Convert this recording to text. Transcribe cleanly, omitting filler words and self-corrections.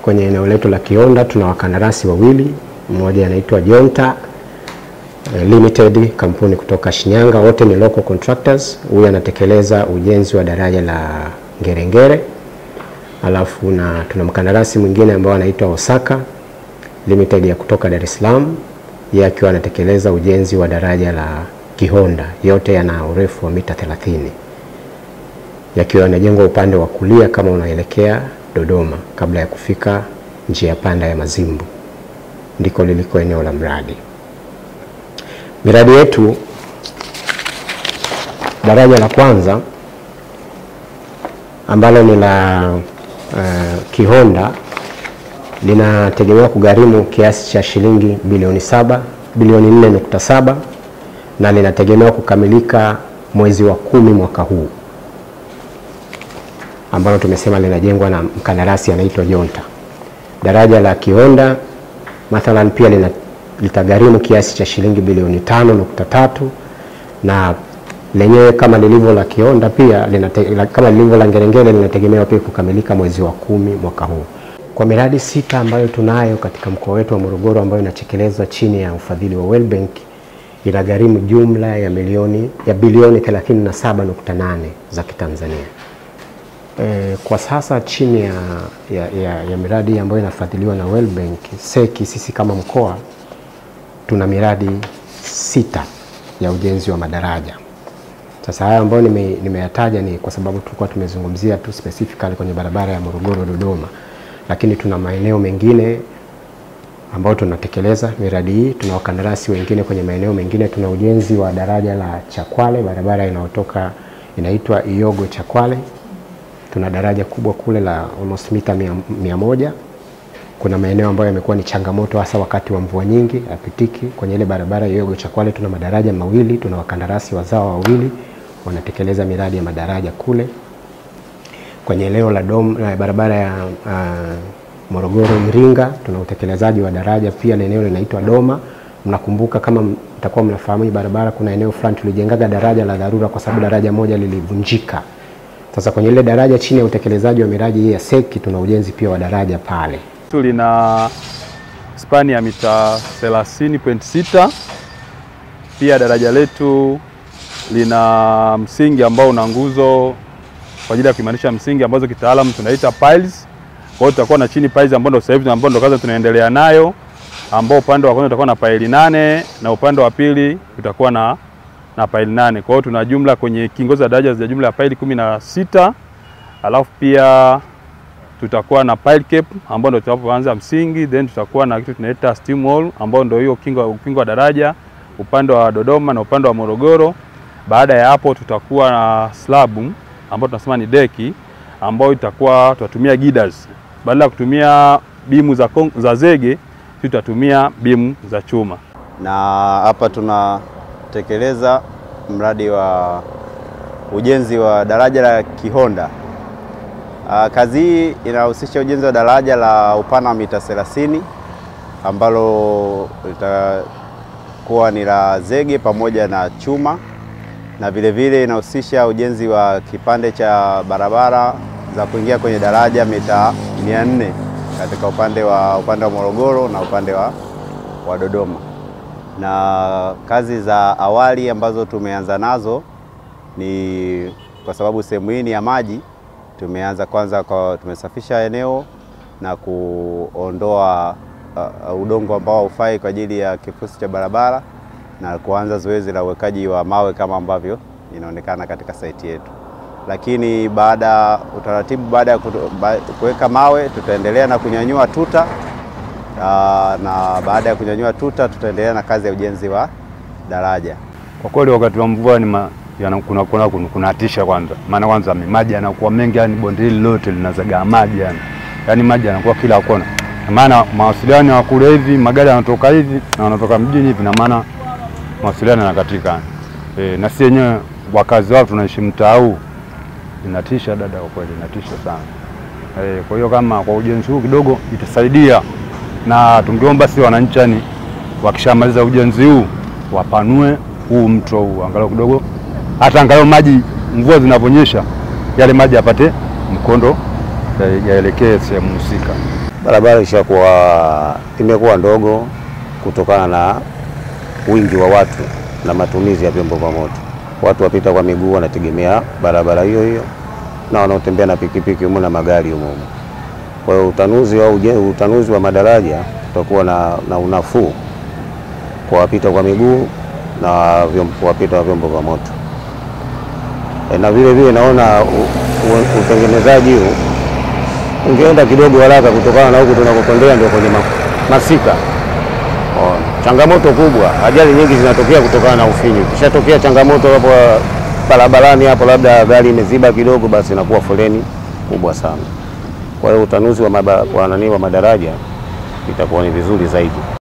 Kwenye eneo letu la Kihonda tuna wakandarasi wawili, mmoja anaitwa Jonta Limited, kampuni kutoka Shinyanga, wote ni local contractors. Huyu anatekeleza ujenzi wa daraja la Ngerengere. Alafu na tuna mkandarasi mwingine ambao anaitwa Osaka Limited ya kutoka Dar es Salaam, yeye akiwa anatekeleza ujenzi wa daraja la Kihonda. Yote yana urefu wa mita 30. Yakiwa yanajengwa upande wa kulia kama unaelekea Dodoma kabla ya kufika njia panda ya Mazimbu. Ndiko liliko eneo la mradi. Miradi yetu, daraja la kwanza ambalo ni la Kihonda linategemewa kugharimu kiasi cha shilingi bilioni 4.7 na linategemewa kukamilika mwezi wa 10 mwaka huu, ambalo tumesema linajengwa na mkandarasi anaitwa Jonta. Daraja la Kihonda mathalan pia litagharimu kiasi cha shilingi bilioni 5.3, na lenyewe kama lilivyo la Kihonda pia kama lilivyo la Ngerengere linategemewa pia kukamilika mwezi wa 10 mwaka huu. Kwa miradi 6 ambayo tunayo katika mkoa wetu wa Morogoro ambayo inatekelezwa chini ya ufadhili wa World Bank, inagharimu jumla ya bilioni 37.8 za Kitanzania. Kwa sasa chini ya miradi ambayo inafadhiliwa na World Bank, sisi kama mkoa tuna miradi 6 ya ujenzi wa madaraja. Sasa haya ambayo nimeyataja ni kwa sababu tulikuwa tumezungumzia tu specifically kwenye barabara ya Morogoro Dodoma, lakini tuna maeneo mengine ambayo tunatekeleza miradi hii. Tuna wakandarasi wengine kwenye maeneo mengine. Tuna ujenzi wa daraja la Chakwale, barabara inaitwa Iyogo Chakwale. Tuna daraja kubwa kule la almost mita 100. Kuna maeneo ambayo yamekuwa ni changamoto hasa wakati wa mvua nyingi, yapitiki. Kwenye ile barabara Iyogo Chakwale tuna madaraja mawili, tuna wakandarasi wazao wawili wanatekeleza miradi ya madaraja kule. Kwenye eneo la barabara ya Morogoro Iringa tuna utekelezaji wa daraja pia, na eneo linaitwa Doma. Mnakumbuka kama mtakuwa mnafahamu hii barabara, kuna eneo fulani tulijengaga daraja la dharura kwa sababu daraja moja lilivunjika. Sasa kwenye ile daraja chini ya utekelezaji wa miradi hii ya seki tuna ujenzi pia wa daraja pale. Lina spani ya mita 30.6. Pia daraja letu lina msingi ambao una nguzo kwa ajili ya kuimarisha msingi ambazo kitaalamu tunaita piles. Kwa hiyo tutakuwa na chini piles ambazo sasa hivi ndo kazi tunaendelea nayo, ambao upande wa kwanza utakuwa na pile 8 na upande wa pili utakuwa na pile 8. Kwa hiyo tuna jumla kwenye kingo za daraja za jumla ya pile 16. Alafu pia tutakuwa na pile cap ambao ndio tutaanza msingi, then tutakuwa na kitu tunaita steam wall ambao ndio hiyo kingo wa daraja upande wa Dodoma na upande wa Morogoro. Baada ya hapo tutakuwa na slab ambao tunasema ni deki, ambao tutatumia girders. Badala ya kutumia bimu za zege, tutatumia bimu za chuma. Na hapa tunatekeleza mradi wa ujenzi wa daraja la Kihonda. Kazi hii inahusisha ujenzi wa daraja la upana wa mita 30 ambalo litakuwa ni la zege pamoja na chuma, na vile vile inahusisha ujenzi wa kipande cha barabara za kuingia kwenye daraja mita 400 katika upande wa Morogoro na upande wa Dodoma. Na kazi za awali ambazo tumeanza nazo ni kwa sababu sehemu hii ni ya maji, tumeanza kwanza tumesafisha eneo na kuondoa udongo ambao haufai kwa ajili ya kifusi cha barabara na kuanza zoezi la uwekaji wa mawe kama ambavyo inaonekana katika site yetu. Lakini baada ya kuweka mawe tutaendelea na kunyanyua tuta, na baada ya kunyanyua tuta tutaendelea na kazi ya ujenzi wa daraja. Kwa kweli wakati wa mvua kunatisha kwanza. Maana kwanza maji yanakuwa mengi, yani bonde hili lote linazagaa maji yani. Yaani maji yanakuwa kila kona. Maana mawasiliano ya kule hivi, magari yanatoka hivi na wanatoka mjini hivi, na maana mawasiliano yanakatika. Na sisi wenyewe wakazi wao tunaishi mtaa huu. Inatisha dada, kwa kweli inatisha sana. Kwa hiyo kama kwa ujenzi huu kidogo itasaidia, na tungeomba si wananchi yani wakishamaliza ujenzi huu wapanue huu mto huu angalau kidogo, hata angalau maji mvua zinaponyesha yale maji yapate mkondo yaelekee sehemu husika. barabara imekuwa ndogo kutokana na wingi wa watu na matumizi ya vyombo vya moto. Watu wapita kwa miguu wanategemea barabara hiyo hiyo, na wanaotembea na pikipiki humo na magari humo. Kwa hiyo utanuzi wa madaraja utakuwa na unafuu kwa wapita kwa miguu na wapita wa vyombo vya moto. Na vile vile naona utengenezaji huu ungeenda kidogo haraka kutokana na huku tunakokwendea ndio kwenye masika. Changamoto kubwa, ajali nyingi zinatokea kutokana na ufinyu. Kishatokea changamoto hapo barabarani hapo, labda gari imeziba kidogo, basi inakuwa foleni kubwa sana. Kwa hiyo utanuzi wa madaraja itakuwa ni vizuri zaidi.